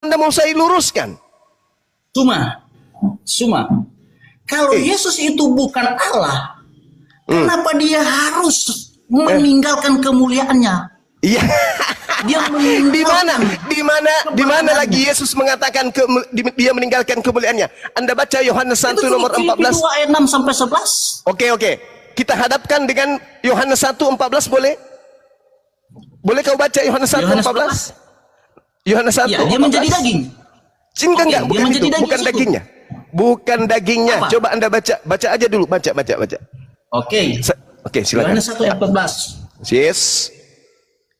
Anda mau saya luruskan? Cuma kalau Yesus itu bukan Allah, kenapa dia harus meninggalkan kemuliaannya? Iya. Dia Di mana lagi Yesus mengatakan dia meninggalkan kemuliaannya? Anda baca Yohanes 1 nomor 14. 2 ayat 6 sampai 11. Oke. Kita hadapkan dengan Yohanes 1:14 boleh? Boleh kau baca Yohanes 1:14? Yohanes 1. Ya, dia menjadi daging. Cinta enggak? Bukan itu, bukan dagingnya. Bukan dagingnya. Apa? Coba Anda baca aja dulu, baca. Oke, Silakan. Yohanes 1 ayat 14. Yes.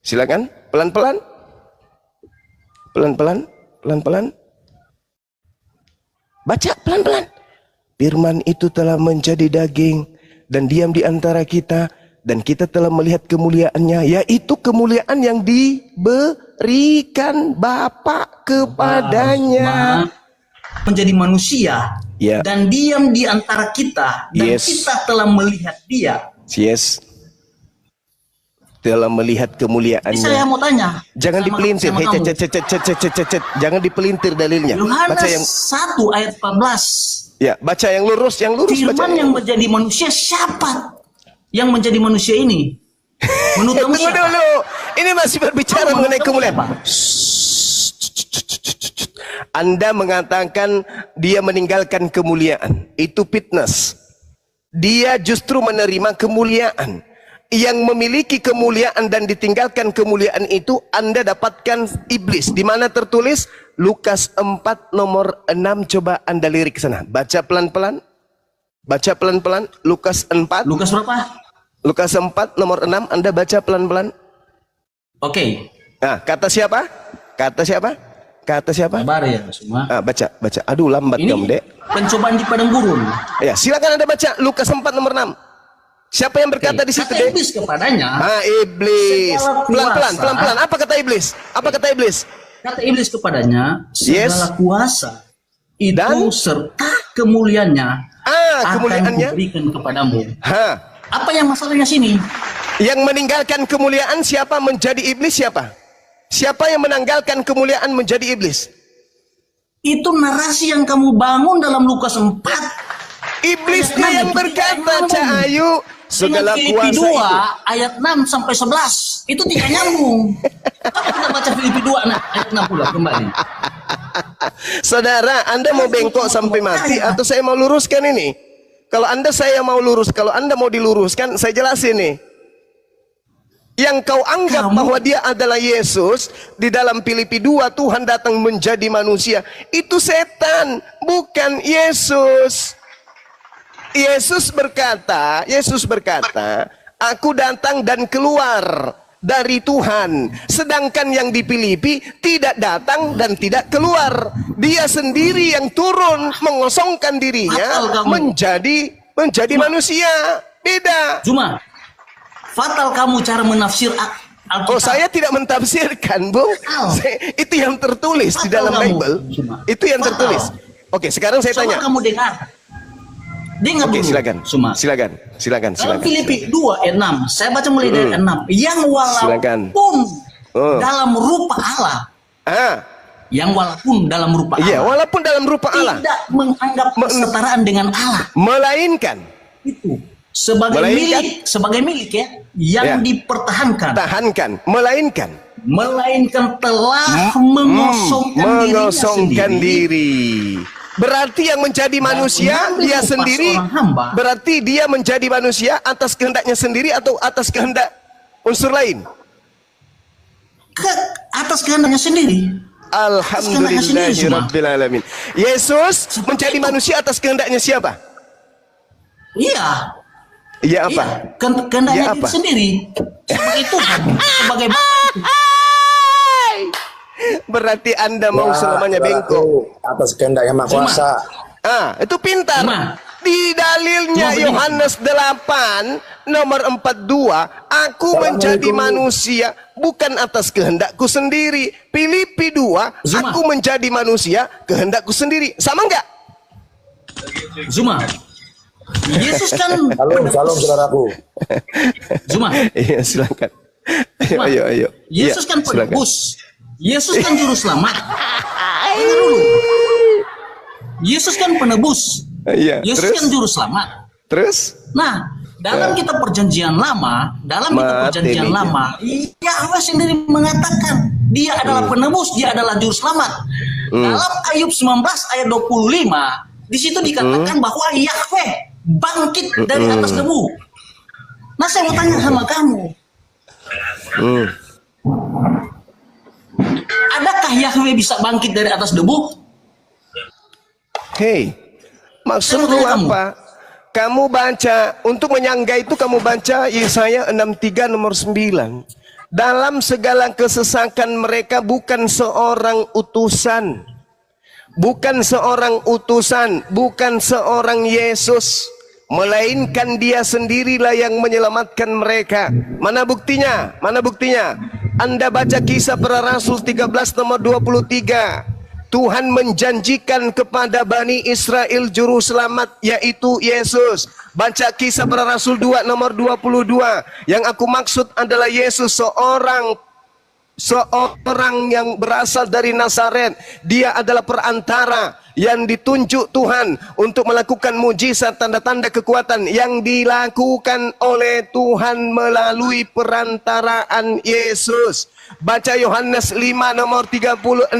Silakan, pelan-pelan. Baca pelan-pelan. Firman itu telah menjadi daging dan diam di antara kita, dan kita telah melihat kemuliaannya, yaitu kemuliaan yang diberikan Bapa kepadanya. Menjadi manusia dan diam di antara kita, dan kita telah melihat dia. Yes. Telah melihat kemuliaannya. Saya mau tanya. Jangan dipelintir. Jangan dipelintir dalilnya. Baca yang 1 ayat 14. Ya, baca yang lurus. Firman yang menjadi manusia siapa? Yang menjadi manusia ini? Menurut kamu siapa? Tunggu dulu. Ini masih berbicara mengenai kemuliaan. Anda mengatakan dia meninggalkan kemuliaan. Itu fitness. Dia justru menerima kemuliaan. Yang memiliki kemuliaan dan ditinggalkan kemuliaan itu Anda dapatkan iblis. Di mana tertulis? Lukas 4 nomor 6. Coba Anda lirik ke sana. Baca pelan-pelan. Lukas 4. Lukas berapa? Lukas 4 nomor 6. Anda baca pelan-pelan. Oke. Nah, kata siapa? Sabar ya semua. Baca. Aduh, lambat kamu, Dek. Pencobaan di padang gurun. Ya, silakan Anda baca Lukas 4 nomor 6. Siapa yang berkata di situ, Dek? Iblis kepadanya. Iblis. Pelan-pelan. Apa kata iblis? Kata iblis kepadanya, segala kuasa itu serta kemuliaannya akan diberikan kepadamu. Apa yang masalahnya sini? Yang meninggalkan kemuliaan siapa? Menjadi iblis siapa? Siapa yang menanggalkan kemuliaan menjadi iblis? Itu narasi yang kamu bangun dalam Lukas 4. Iblisnya yang berkata, Cak Ayu, segala kuasa Filipi 2 itu. ayat 6 sampai 11. Itu tidak nyambung. Apa kita baca Filipi 2 ayat 6 pula kembali. Saudara, Anda mau bengkok sampai mati atau saya mau luruskan ini? Kalau saya mau lurus, kalau Anda mau diluruskan, saya jelasin nih. Yang kau anggap bahwa dia adalah Yesus, di dalam Filipi 2 Tuhan datang menjadi manusia, itu setan, bukan Yesus. Yesus berkata, aku datang dan keluar dari Tuhan. Sedangkan yang di Filipi tidak datang dan tidak keluar. Dia sendiri yang turun mengosongkan dirinya menjadi manusia. Beda. Cuma fatal kamu cara menafsir Alkitab. Saya tidak mentafsirkan, Bung. Itu yang tertulis di dalam Bible. Itu yang tertulis. Oke, sekarang saya tanya. Kamu dengar. Dengar dulu. Silakan. Dalam Filipi 2 ayat 6, saya baca mulai dari 6. Yang walaupun dalam rupa Allah. Yang walaupun dalam rupa Allah. Iya, walaupun dalam rupa Allah. Tidak menganggap kesetaraan dengan Allah. Melainkan. Itu. Sebagai milik ya. Yang dipertahankan. Melainkan telah mengosongkan diri. Berarti yang menjadi manusia dia sendiri. Berarti dia menjadi manusia atas kehendaknya sendiri atau atas kehendak unsur lain? Atas kehendaknya sendiri. Alhamdulillahirabbil alamin. Yesus menjadi manusia atas kehendaknya siapa? Iya. Iya apa? Kehendaknya sendiri. Sebagai Tuhan, sebagai berarti Anda mau selamanya bengkok atas kehendak yang Maha Kuasa. Itu pintar. Di dalilnya Yohanes 8 nomor 42, aku menjadi manusia bukan atas kehendakku sendiri. Filipi 2, aku menjadi manusia kehendakku sendiri. Sama enggak? Zuma. Yesus kan Salam saudaraku. Zuma. Iya, silakan. Ayo. Yesus kan penebus. Yesus kan juru selamat. Yesus kan penebus. Iya. Yesus Terus? kan juru selamat. Terus? Nah, dalam kitab perjanjian lama, Yahweh sendiri mengatakan dia adalah penebus, dia adalah juru selamat. Dalam Ayub 19 ayat 25, di situ dikatakan bahwa Yahweh bangkit dari atas debu. Nah, saya mau tanya sama kamu. Adakah Yahweh bisa bangkit dari atas debu? Hei, maksud lu apa? Kamu baca, untuk menyangga itu kamu baca Yesaya 63 nomor 9. Dalam segala kesesakan mereka bukan seorang utusan. Bukan seorang utusan, bukan seorang Yesus. Melainkan dia sendirilah yang menyelamatkan mereka. Mana buktinya? Mana buktinya? Anda baca Kisah Para Rasul 13 nomor 23. Tuhan menjanjikan kepada Bani Israel juru selamat, yaitu Yesus. Baca Kisah Para Rasul 2 nomor 22. Yang aku maksud adalah Yesus, seorang yang berasal dari Nazaret. Dia adalah perantara yang ditunjuk Tuhan untuk melakukan mujizat, tanda-tanda kekuatan yang dilakukan oleh Tuhan melalui perantaraan Yesus. Baca Yohanes 5 nomor 36.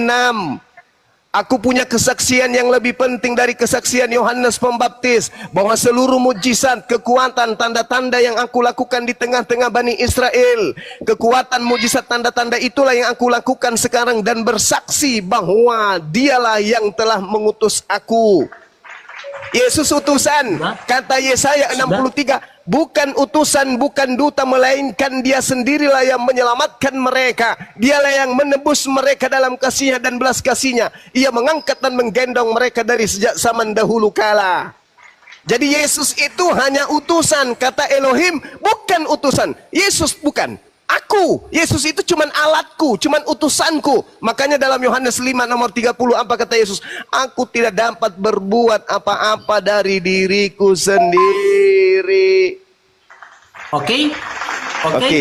Aku punya kesaksian yang lebih penting dari kesaksian Yohanes Pembaptis, bahwa seluruh mujizat, kekuatan, tanda-tanda yang aku lakukan di tengah-tengah Bani Israel, kekuatan, mujizat, tanda-tanda itulah yang aku lakukan sekarang, dan bersaksi bahwa dialah yang telah mengutus aku. Yesus utusan, kata Yesaya 63, bukan utusan, bukan duta, melainkan dia sendirilah yang menyelamatkan mereka. Dialah yang menebus mereka dalam kasihnya dan belas kasihnya. Ia mengangkat dan menggendong mereka dari sejak zaman dahulu kala. Jadi Yesus itu hanya utusan, kata Elohim, bukan utusan. Yesus bukan. Aku, Yesus itu cuman alatku, cuman utusanku. Makanya dalam Yohanes 5 nomor 30 apa kata Yesus? Aku tidak dapat berbuat apa-apa dari diriku sendiri. Oke,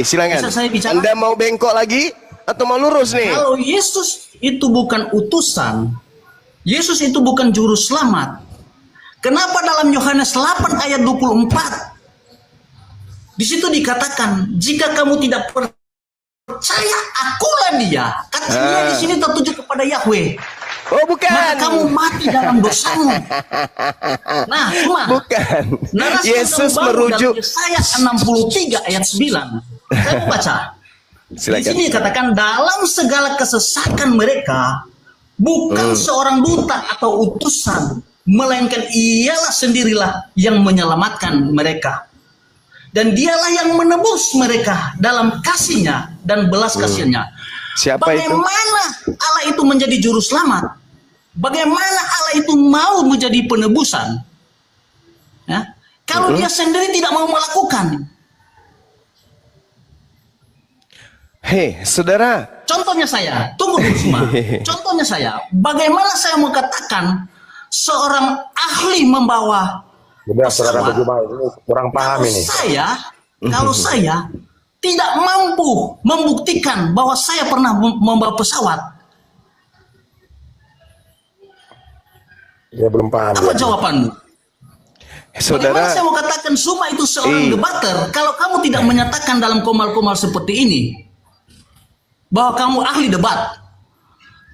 silakan. Bisa saya bicara? Anda mau bengkok lagi atau mau lurus nih? Kalau Yesus itu bukan utusan, Yesus itu bukan juru selamat, kenapa dalam Yohanes 8 ayat 24 di situ dikatakan, jika kamu tidak percaya, akulah dia. Kata dia di sini tertuju kepada Yahweh. Oh bukan. Maka kamu mati dalam dosamu. Nah, cuma bukan. Yesus merujuk Yesaya 63 ayat 9. Saya mau baca. Silakan. Di sini dikatakan, dalam segala kesesakan mereka bukan seorang duta atau utusan, melainkan ialah sendirilah yang menyelamatkan mereka. Dan dialah yang menebus mereka dalam kasihnya dan belas kasihnya. Siapa Bagaimana itu? Allah itu menjadi juru selamat? Bagaimana Allah itu mau menjadi penebusan? Ya? Kalau dia sendiri tidak mau melakukan. Hei, saudara. Contohnya saya, tunggu dulu semua. Contohnya saya, bagaimana saya mau katakan seorang ahli membawa saudara Juma ini kurang paham ini. Kalau saya tidak mampu membuktikan bahwa saya pernah membawa pesawat, dia belum paham. apa jawabanmu? Saudara, bagaimana saya mau katakan Suma itu seorang debater kalau kamu tidak menyatakan dalam komal-komal seperti ini bahwa kamu ahli debat?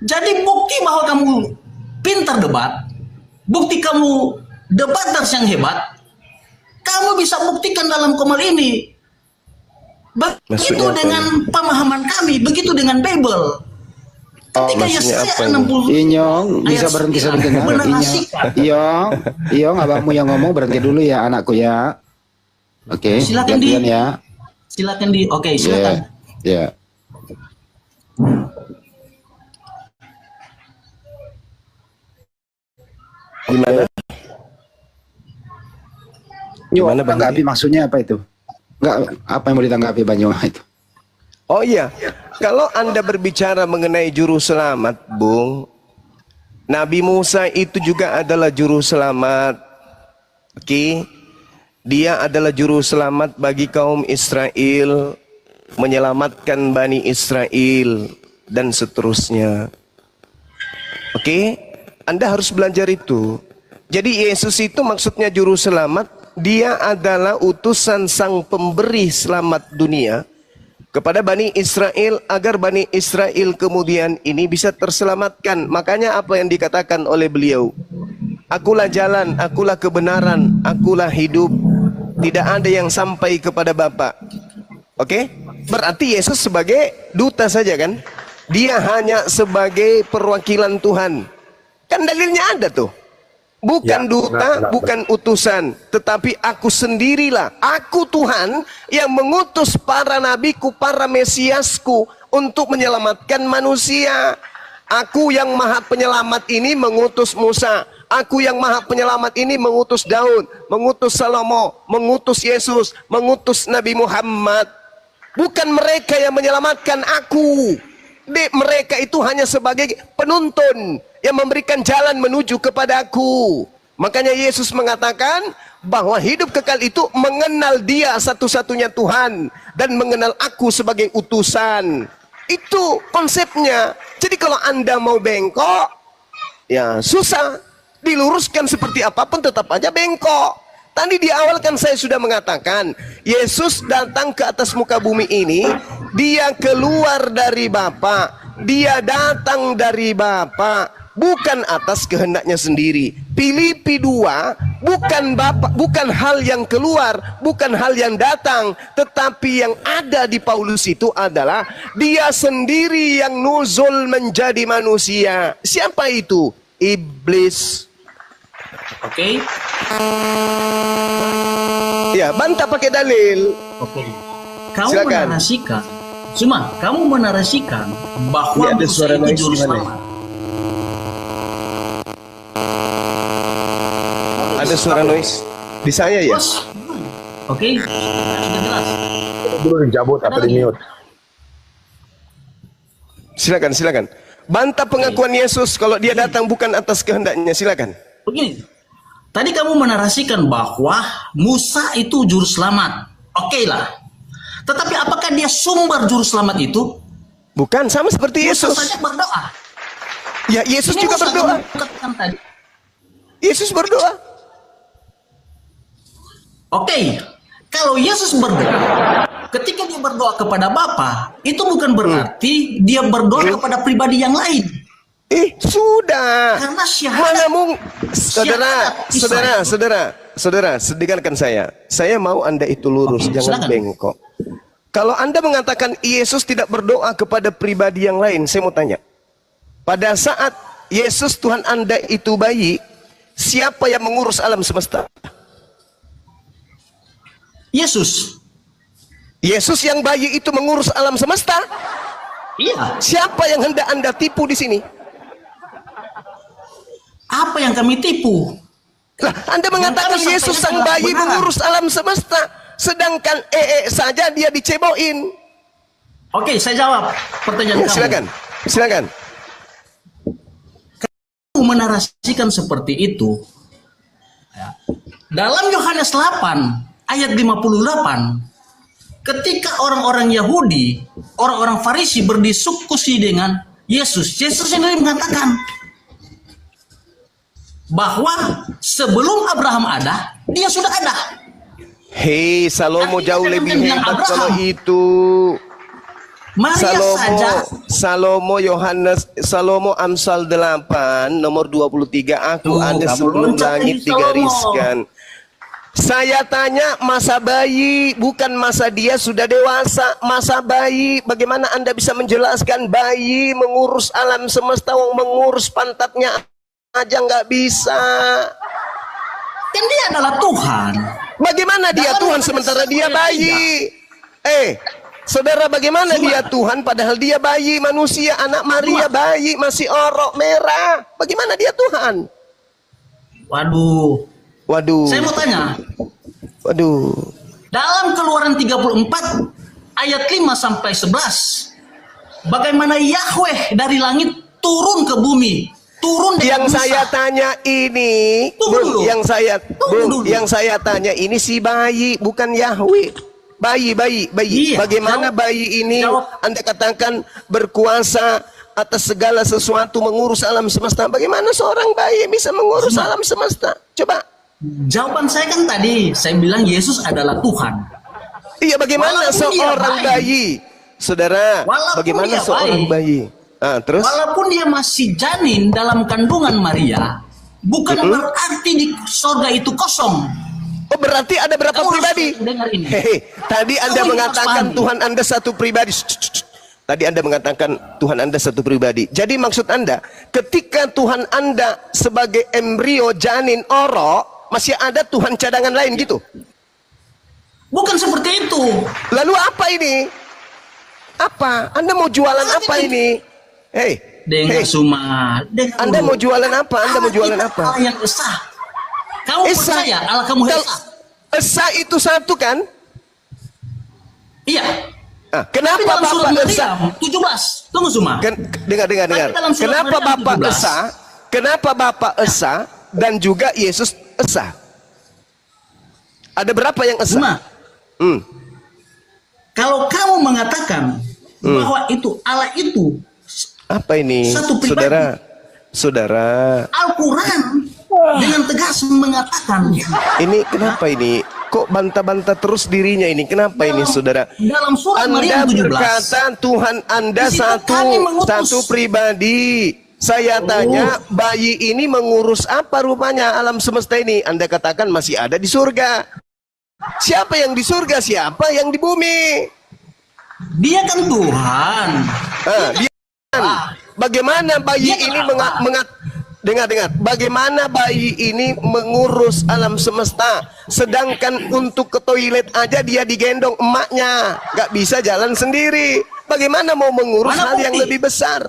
Jadi bukti bahwa kamu pintar debat, bukti kamu debaters yang hebat, kamu bisa buktikan dalam komal ini. Begitu dengan pemahaman kami, begitu dengan Bible. Ketika Yesaya 60 Inyong bisa berhenti sebentar. Inyong, abangmu yang ngomong berhenti dulu ya, anakku ya. Oke, silakan di ya. Silakan di. Oke, silakan. Ya. Gimana? Gimana tanggapi maksudnya apa itu? Enggak, apa yang mau ditanggapi Banyu itu? Oh iya, kalau Anda berbicara mengenai juru selamat, Bung, Nabi Musa itu juga adalah juru selamat. Oke, dia adalah juru selamat bagi kaum Israel, menyelamatkan Bani Israel dan seterusnya. Oke, Anda harus belajar itu. Jadi Yesus itu maksudnya juru selamat. Dia adalah utusan sang pemberi selamat dunia kepada Bani Israel, agar Bani Israel kemudian ini bisa terselamatkan. Makanya apa yang dikatakan oleh beliau, akulah jalan, akulah kebenaran, akulah hidup, tidak ada yang sampai kepada Bapa. Oke? Berarti Yesus sebagai duta saja kan? Dia hanya sebagai perwakilan Tuhan. Kan dalilnya ada tuh. Bukan Ya, duta, benar. bukan utusan, tetapi aku sendirilah. Aku Tuhan yang mengutus para nabiku, para mesiasku untuk menyelamatkan manusia. Aku yang maha penyelamat ini mengutus Musa. Aku yang maha penyelamat ini mengutus Daud, mengutus Salomo, mengutus Yesus, mengutus Nabi Muhammad. Bukan mereka yang menyelamatkan aku. Mereka itu hanya sebagai penuntun yang memberikan jalan menuju kepada aku. Makanya Yesus mengatakan bahwa hidup kekal itu mengenal Dia satu-satunya Tuhan dan mengenal aku sebagai utusan. Itu konsepnya. Jadi kalau Anda mau bengkok, ya susah. Diluruskan seperti apapun tetap aja bengkok. Tadi di awal kan saya sudah mengatakan, Yesus datang ke atas muka bumi ini, Dia keluar dari Bapa, Dia datang dari Bapa, bukan atas kehendaknya sendiri. Filipi 2, bukan Bapa, bukan hal yang keluar, bukan hal yang datang, tetapi yang ada di Paulus itu adalah Dia sendiri yang nuzul menjadi manusia. Siapa itu? Iblis. Oke. Ya, bantah pakai dalil. Oke. Kamu Silakan. menarasikan, kamu menarasikan bahwa Ya, ada Musa suara itu noise juru di mana? selamat. Ada suara noise di saya ya? Bos. Oke, sudah jelas. Dulu dicabut atau di mute. Silakan, silakan. Bantah pengakuan Yesus kalau Dia datang bukan atas kehendaknya. Silakan. Begini, tadi kamu menarasikan bahwa Musa itu juru selamat. Oke lah. Tetapi apakah dia sumber juru selamat itu? Bukan, sama seperti Musa Yesus. saja berdoa. Ya, Yesus Ini juga Musa berdoa. kamu katakan tadi. Yesus berdoa. Oke, kalau Yesus berdoa, ketika dia berdoa kepada Bapa, itu bukan berarti dia berdoa kepada pribadi yang lain. Sudah. Karena Mana mung syahadat saudara, dengarkan saya. Saya mau Anda itu lurus, Oke, jangan silakan. bengkok. Kalau Anda mengatakan Yesus tidak berdoa kepada pribadi yang lain, saya mau tanya. Pada saat Yesus Tuhan Anda itu bayi, siapa yang mengurus alam semesta? Yesus. Yesus yang bayi itu mengurus alam semesta. Iya. Siapa yang hendak Anda tipu di sini? Apa yang kami tipu? Lah, Anda mengatakan kami Yesus sang sampaikan adalah bayi kebenaran. mengurus alam semesta, sedangkan saja dia diceboin. Oke, saya jawab pertanyaan kamu. Silakan, silakan. Kamu menarasikan seperti itu. Ya. Dalam Yohanes 8 ayat 58, ketika orang-orang Yahudi, orang-orang Farisi berdiskusi dengan Yesus sendiri mengatakan bahwa sebelum Abraham ada, dia sudah ada. Hei, Salomo Artinya jauh jangan lebih bilang hebat Abraham. kalau itu. Maria saja. Salomo Amsal 8 nomor 23, aku Tuh, ada kamu sebelum loncat langit lagi, Salomo. digariskan. Saya tanya masa bayi, bukan masa dia sudah dewasa. Masa bayi, bagaimana Anda bisa menjelaskan bayi mengurus alam semesta, mengurus pantatnya aja nggak bisa. Kan dia adalah Tuhan. Bagaimana dia Dalam Tuhan Yohanes sementara 1 dia ayat bayi? Saudara, bagaimana dia Tuhan padahal dia bayi manusia, anak Maria bayi, masih orok merah. Bagaimana dia Tuhan? Waduh. Saya mau tanya. Waduh. Dalam Keluaran 34 ayat 5 sampai 11, bagaimana Yahweh dari langit turun ke bumi? Turun dengan Yang Musa. saya tanya ini, Tunggu dulu. yang saya tanya ini si bayi, bukan Yahweh. Bayi. Iya, Bagaimana bayi ini jawab. Anda katakan berkuasa atas segala sesuatu, mengurus alam semesta. Bagaimana seorang bayi bisa mengurus alam semesta? Coba. Jawaban saya kan tadi, saya bilang Yesus adalah Tuhan. Iya, bagaimana Walaupun dia seorang bayi? Saudara, Walaupun bagaimana dia seorang bayi? Terus? Walaupun dia masih janin dalam kandungan Maria, bukan berarti di sorga itu kosong. Oh, berarti ada berapa Kamu pribadi? harus dengar ini. Hehe, tadi Anda harus mengatakan pahami. Tuhan Anda satu pribadi. Tadi Anda mengatakan Tuhan Anda satu pribadi. Jadi maksud Anda, ketika Tuhan Anda sebagai embrio janin orok, masih ada Tuhan cadangan lain gitu? Bukan seperti itu. Lalu apa ini? Apa? Anda mau jualan apa ini? Hei, Dengar Suma. Dengar Anda dulu. mau jualan apa? Anda mau jualan apa? Allah yang esa. Kamu Esa. percaya Allah kamu esa? Esa itu satu kan? Iya. Kenapa Tapi dalam surat Bapak Esa? Maryam 17. Tunggu Suma. Dengar. dalam surat Kenapa Maryam Bapak 17? Esa? Kenapa Bapak Esa dan juga Yesus Esa? Ada berapa yang Esa? Suma. Hmm. Kalau kamu mengatakan bahwa itu Allah itu Apa ini, Satu pribadi. saudara? Al-Quran dengan tegas mengatakan Ini kenapa ini? Kok bantah-bantah terus dirinya ini? Kenapa ini, saudara? dalam surat Anda Maryam 17 berkata Tuhan Anda Di situ kami mengutus. satu pribadi. Saya tanya, bayi ini mengurus apa rupanya alam semesta ini? Anda katakan masih ada di surga. Siapa yang di surga? Siapa yang di bumi? dia kan Tuhan. Dia bagaimana bayi Dia ini kenapa? dengar, bagaimana bayi ini mengurus alam semesta, sedangkan untuk ke toilet aja dia digendong emaknya, nggak bisa jalan sendiri. Bagaimana mau mengurus Mana hal yang bukti? lebih besar?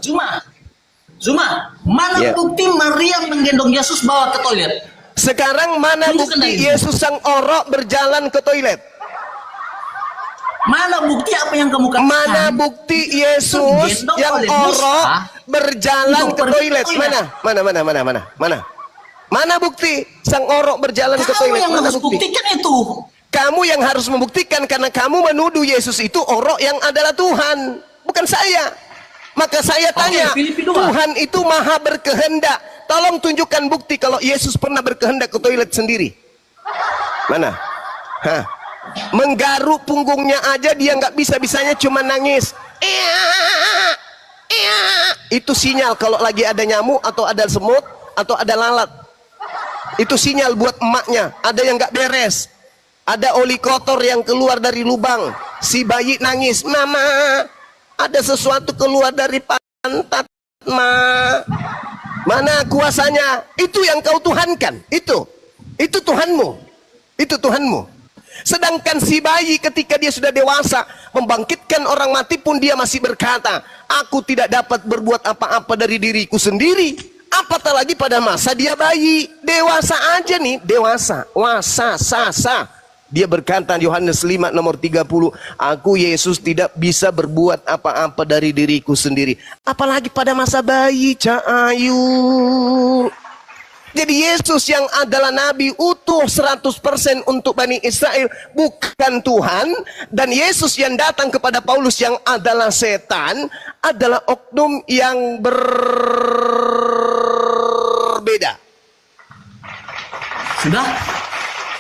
Zuma, mana Ya. bukti Maria menggendong Yesus bawa ke toilet? Sekarang mana Tunjukkan bukti dari ini. Yesus sang orok berjalan ke toilet? Mana bukti apa yang kamu katakan? Mana bukti Yesus Gendong yang oleh orok Musa berjalan untuk ke pergi ke toilet? toilet. Mana? Mana bukti sang orok berjalan ke Kamu toilet? yang Mana harus bukti? buktikan itu. Kamu yang harus membuktikan, karena kamu menuduh Yesus itu orok yang adalah Tuhan, bukan saya. Maka saya tanya, Filipi 2. Tuhan itu maha berkehendak. Tolong tunjukkan bukti kalau Yesus pernah berkehendak ke toilet sendiri. Mana? Menggaruk punggungnya aja dia nggak bisa-bisanya cuma nangis. Itu sinyal kalau lagi ada nyamuk atau ada semut atau ada lalat. Itu sinyal buat emaknya, ada yang nggak beres. Ada oli kotor yang keluar dari lubang. Si bayi nangis, "Mama, ada sesuatu keluar dari pantat, Ma." Mana kuasanya? Itu yang kau tuhankan. Itu Tuhanmu. Itu Tuhanmu. Sedangkan si bayi ketika dia sudah dewasa, membangkitkan orang mati pun dia masih berkata, "Aku tidak dapat berbuat apa-apa dari diriku sendiri." Apatah lagi pada masa dia bayi. Dewasa aja nih, dewasa. Wasa. Dia berkata Yohanes 5 nomor 30, "Aku Yesus tidak bisa berbuat apa-apa dari diriku sendiri." Apalagi pada masa bayi, Cahayu. Jadi Yesus yang adalah nabi utuh 100% untuk Bani Israel, bukan Tuhan. Dan Yesus yang datang kepada Paulus yang adalah setan, adalah oknum yang berbeda. Sudah?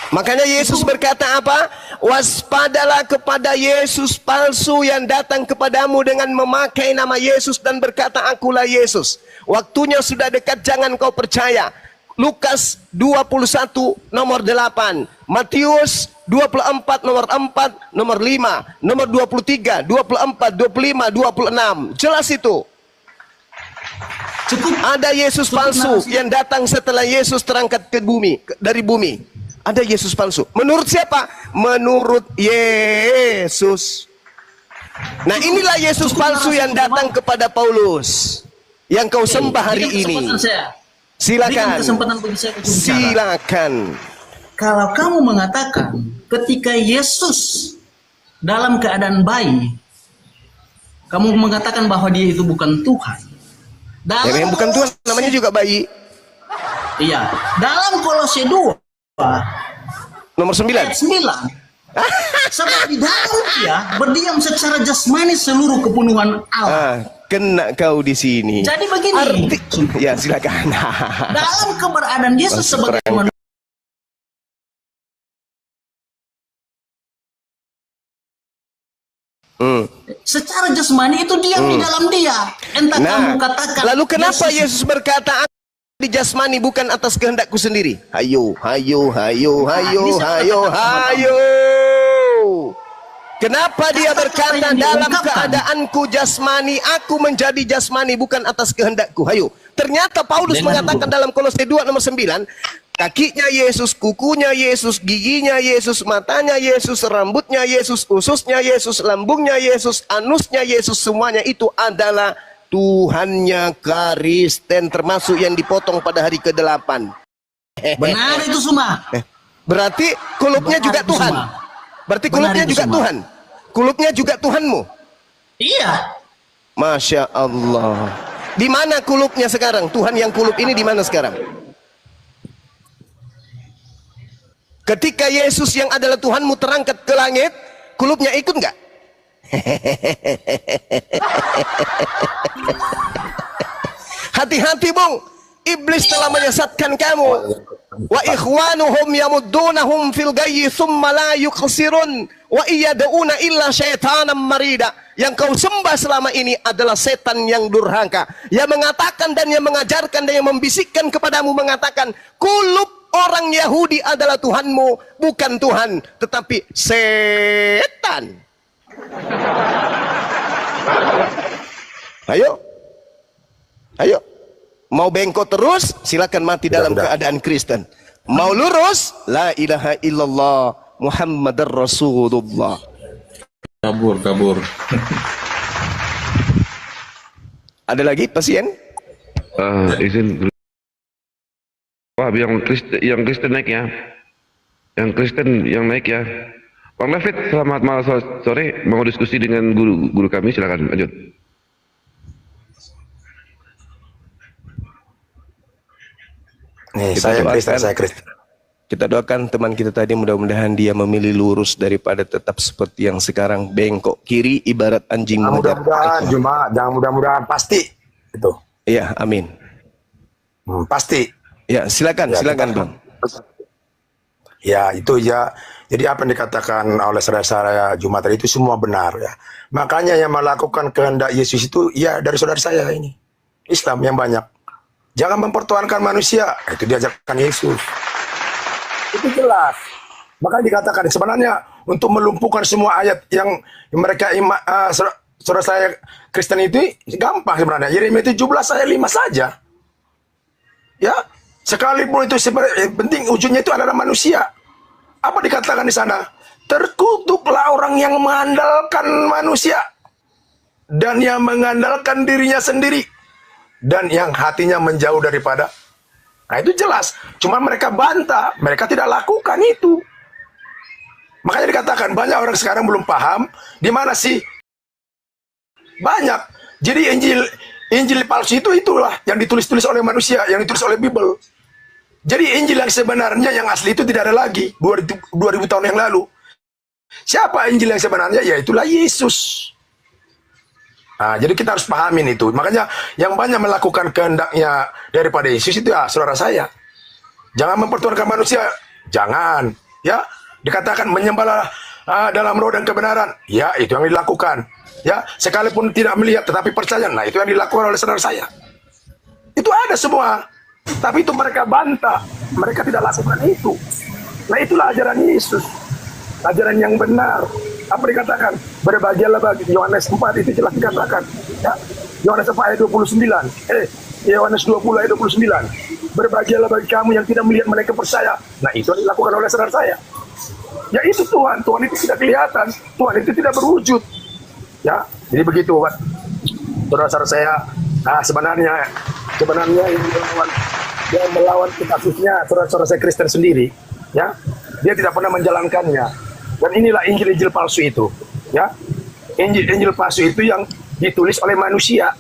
Makanya Yesus berkata apa? Waspadalah kepada Yesus palsu yang datang kepadamu dengan memakai nama Yesus dan berkata, "Akulah Yesus." Waktunya sudah dekat, jangan kau percaya. Lukas 21 nomor 8, Matius 24 nomor 4, nomor 5, nomor 23, 24, 25, 26. Jelas itu. Cukup. Ada Yesus palsu yang datang setelah Yesus terangkat ke bumi, dari bumi. Ada Yesus palsu. Menurut siapa? Menurut Yesus. Nah, inilah Yesus palsu yang datang kepada Paulus, yang kau sembah hari Berikan ini. kesempatan saya. Berikan Silakan. kesempatan bagi saya untuk bicara. Silakan. Kalau kamu mengatakan ketika Yesus dalam keadaan bayi, kamu mengatakan bahwa dia itu bukan Tuhan. Dalam Yang bukan Tuhan namanya juga bayi. Iya. Dalam Kolose 2 Nomor 9. ayat 9. Sebab di dalam dia berdiam secara jasmani seluruh kepenuhan Allah. kena kau di sini. Jadi begini. Ya silakan. Dalam keberadaan Yesus sebagai manusia, secara jasmani itu diam di dalam dia. Entah kamu katakan. Lalu kenapa Yesus berkata di jasmani bukan atas kehendakku sendiri? Hayo. Kenapa dia berkata dalam keadaanku jasmani, aku menjadi jasmani bukan atas kehendakku? Hayo. Ternyata Paulus mengatakan dalam Kolose 2 nomor 9, kakinya Yesus, kukunya Yesus, giginya Yesus, matanya Yesus, rambutnya Yesus, ususnya Yesus, lambungnya Yesus, anusnya Yesus, semuanya itu adalah Tuhannya Kristen, termasuk yang dipotong pada hari ke-8. Benar itu semua. Berarti kulupnya juga Tuhan. Berarti kulupnya juga Tuhan. Kulupnya juga Tuhanmu. Iya. Masya Allah. Di mana kulupnya sekarang? Tuhan yang kulup ini di mana sekarang? Ketika Yesus yang adalah Tuhanmu terangkat ke langit, kulupnya ikut nggak? Hati-hati bung, iblis telah menyesatkan kamu. Wa ikhwanuhum yamuddunahum fil gayyi thumma la yuqsirun wa iyad'una illa syaitanan marida. Yang kau sembah selama ini adalah setan yang durhaka, yang mengatakan dan yang mengajarkan dan yang membisikkan kepadamu mengatakan kulub orang Yahudi adalah Tuhanmu, bukan Tuhan tetapi setan. Ayo, mau bengkok terus silakan mati dalam keadaan Kristen. Mau lurus, la ilaha illallah Muhammadar Rasulullah. Kabur. Ada lagi pasien? Izin. Wah, yang Kristen naik ya. Yang Kristen yang naik ya. Bang David, selamat malam sore. Mau diskusi dengan guru kami, silakan lanjut. Nih, saya Kristen. Kita doakan teman kita tadi, mudah-mudahan dia memilih lurus daripada tetap seperti yang sekarang bengkok kiri ibarat anjing mengejar. Mudah-mudahan pasti itu. Iya, amin. Pasti. Ya, silakan Bang. Ya, itu ya. Jadi apa yang dikatakan oleh saudara Jumat tadi itu semua benar ya. Makanya yang melakukan kehendak Yesus itu ya dari saudara saya ini. Islam yang banyak. Jangan mempertuhankan manusia. Itu diajarkan Yesus. Itu jelas. Makanya dikatakan sebenarnya untuk melumpuhkan semua ayat yang mereka saudara saya Kristen itu gampang sebenarnya. Yeremia 17 ayat 5 saja. Ya, sekalipun itu sebenarnya penting ujungnya itu adalah manusia. Apa dikatakan di sana? Terkutuklah orang yang mengandalkan manusia dan yang mengandalkan dirinya sendiri dan yang hatinya menjauh daripada. Nah itu jelas. Cuma mereka bantah, mereka tidak lakukan itu. Makanya dikatakan banyak orang sekarang belum paham di mana sih banyak. Jadi Injil palsu itulah yang ditulis-tulis oleh manusia, yang ditulis oleh Bible. Jadi Injil yang sebenarnya yang asli itu tidak ada lagi 2000 tahun yang lalu. Siapa Injil yang sebenarnya? Ya itulah Yesus. Nah, jadi kita harus pahamin itu. Makanya yang banyak melakukan kehendaknya daripada Yesus itu ya saudara saya. Jangan mempertuhankan manusia. Jangan. Ya, dikatakan menyembahlah dalam roh dan kebenaran. Ya, itu yang dilakukan. Ya, sekalipun tidak melihat tetapi percaya. Nah, itu yang dilakukan oleh saudara saya. Itu ada semua. Tapi itu mereka bantah. Mereka tidak lakukan itu. Nah, itulah ajaran Yesus. Ajaran yang benar. Apa dikatakan? Berbahagialah bagi Yohanes 4 itu jelas dikatakan. Ya. Yohanes 4 ayat 29. Yohanes 20 ayat 29. Berbahagialah bagi kamu yang tidak melihat mereka percaya. Nah, itu yang dilakukan oleh saudara saya. Ya itu Tuhan. Tuhan itu tidak kelihatan. Tuhan itu tidak berwujud. Ya, jadi begitu, Pak. Saudara-saudara saya, sebenarnya yang melawan kasusnya saudara-saudara saya Kristen sendiri, ya. Dia tidak pernah menjalankannya. Dan inilah Injil-Injil palsu itu, ya. Injil palsu itu yang ditulis oleh manusia,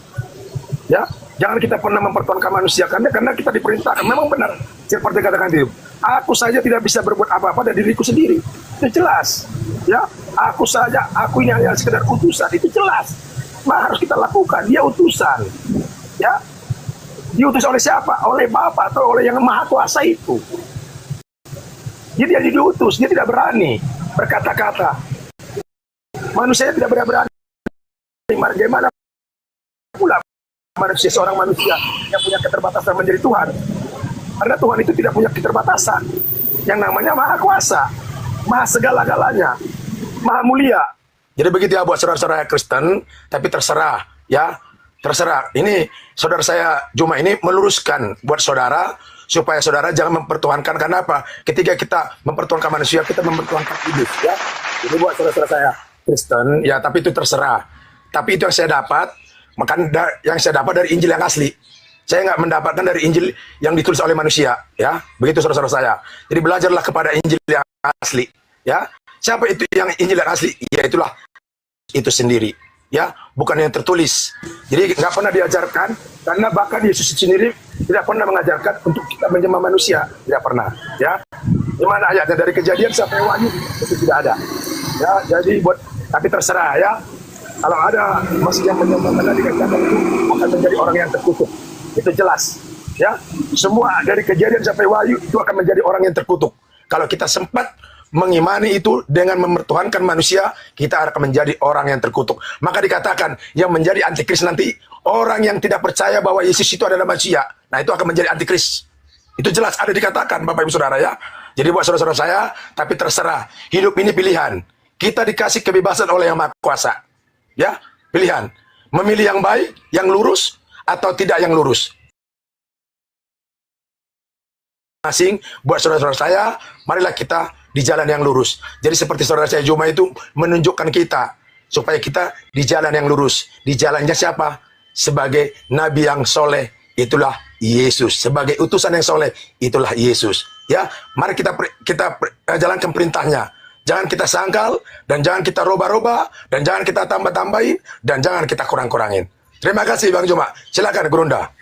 ya. Jangan kita pernah mempertuhankan manusia karena kita diperintahkan. Memang benar seperti katakan itu. Aku saja tidak bisa berbuat apa-apa dari diriku sendiri. Itu jelas, ya. Aku ini hanya sekedar utusan, itu jelas. harus kita lakukan. Dia utusan, ya. Diutus oleh siapa? Oleh Bapa atau oleh yang Maha Kuasa itu. Jadi dia diutus, dia tidak berani berkata-kata. Manusia tidak berani. Bagaimana pula manusia, seorang manusia yang punya keterbatasan menjadi Tuhan? Karena Tuhan itu tidak punya keterbatasan. Yang namanya Maha Kuasa, Maha segala-galanya, Maha mulia. Jadi begitu ya buat saudara-saudara Kristen, tapi terserah ya. Terserah. Ini saudara saya Juma ini meluruskan buat saudara supaya saudara jangan mempertuhankan. Karena apa? Ketika kita mempertuhankan manusia, kita mempertuhankan iblis ya. Jadi buat saudara-saudara saya Kristen ya, tapi itu terserah. Tapi itu yang saya dapat, yang saya dapat dari Injil yang asli. Saya nggak mendapatkan dari Injil yang ditulis oleh manusia ya. Begitu saudara-saudara saya. Jadi belajarlah kepada Injil yang asli ya. Siapa itu yang Injil yang asli? Ya itulah itu sendiri. Ya, bukan yang tertulis. Jadi nggak pernah diajarkan, karena bahkan Yesus sendiri tidak pernah mengajarkan untuk kita menyembah manusia, tidak pernah. Ya, di mana ayatnya dari Kejadian sampai Wahyu itu tidak ada. Ya, jadi tapi terserah ya. Kalau ada masih yang menyembah tadi katakan itu akan menjadi orang yang terkutuk. Itu jelas. Ya, semua dari Kejadian sampai Wahyu itu akan menjadi orang yang terkutuk. Kalau kita sempat mengimani itu dengan mempertuhankan manusia, kita akan menjadi orang yang terkutuk. Maka dikatakan yang menjadi antikris nanti orang yang tidak percaya bahwa Yesus itu adalah manusia. Nah, itu akan menjadi antikris. Itu jelas ada dikatakan Bapak Ibu Saudara ya. Jadi buat saudara-saudara saya, tapi terserah. Hidup ini pilihan. Kita dikasih kebebasan oleh Yang Maha Kuasa. Ya, pilihan. Memilih yang baik, yang lurus atau tidak yang lurus. Masing buat saudara-saudara saya, marilah kita di jalan yang lurus. Jadi seperti saudara saya Juma itu menunjukkan kita supaya kita di jalan yang lurus. Di jalannya siapa? Sebagai nabi yang soleh, itulah Yesus. Sebagai utusan yang soleh, itulah Yesus. Ya, mari kita jalankan perintahnya. Jangan kita sangkal, dan jangan kita roba-roba, dan jangan kita tambah-tambahin, dan jangan kita kurang-kurangin. Terima kasih Bang Juma. Silakan Gurunda.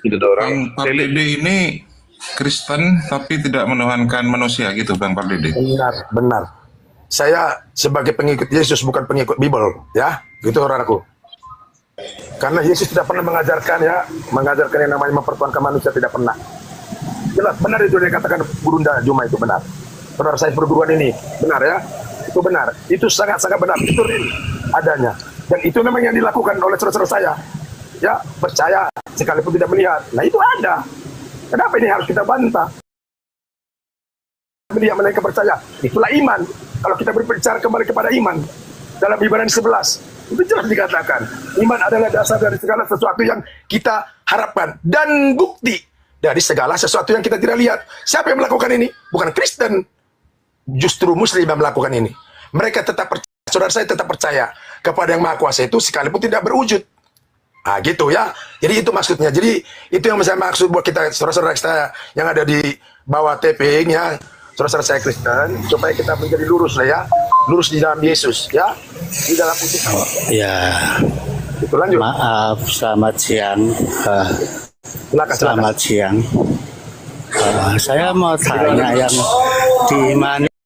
Bang Pardede ini Kristen tapi tidak menuhankan manusia gitu Bang Pardede. Benar. Saya sebagai pengikut Yesus bukan pengikut Bible ya. Gitu saudaraku. Karena Yesus tidak pernah mengajarkan yang namanya mempertuhankan manusia, tidak pernah. Jelas benar itu yang dikatakan Gurunda Juma, itu benar. Saudara saya perguruan ini benar ya. Itu benar. Itu sangat-sangat benar. Itu adanya. Dan itu memang yang dilakukan oleh saudara-saudara saya. Ya, percaya sekalipun tidak melihat. Nah, itu ada. Kenapa ini harus kita bantah? Melihat mereka percaya. Itulah iman. Kalau kita berbicara kembali kepada iman, dalam Ibrani 11, itu jelas dikatakan, iman adalah dasar dari segala sesuatu yang kita harapkan dan bukti dari segala sesuatu yang kita tidak lihat. Siapa yang melakukan ini? Bukan Kristen. Justru Muslim yang melakukan ini. Mereka tetap percaya, saudara saya tetap percaya kepada Yang Maha Kuasa itu sekalipun tidak berwujud. Ah gitu ya. Jadi itu maksudnya. Jadi itu yang saya maksud buat kita saudara-saudara kita yang ada di bawah taping ya, saudara-saudara saya Kristen, supaya kita menjadi lurus lah ya. Lurus di dalam Yesus ya. Di dalam utusan. Ya. Itu lanjut. Maaf, selamat siang. Silakan. Selamat siang. Saya mau tanya yang di mana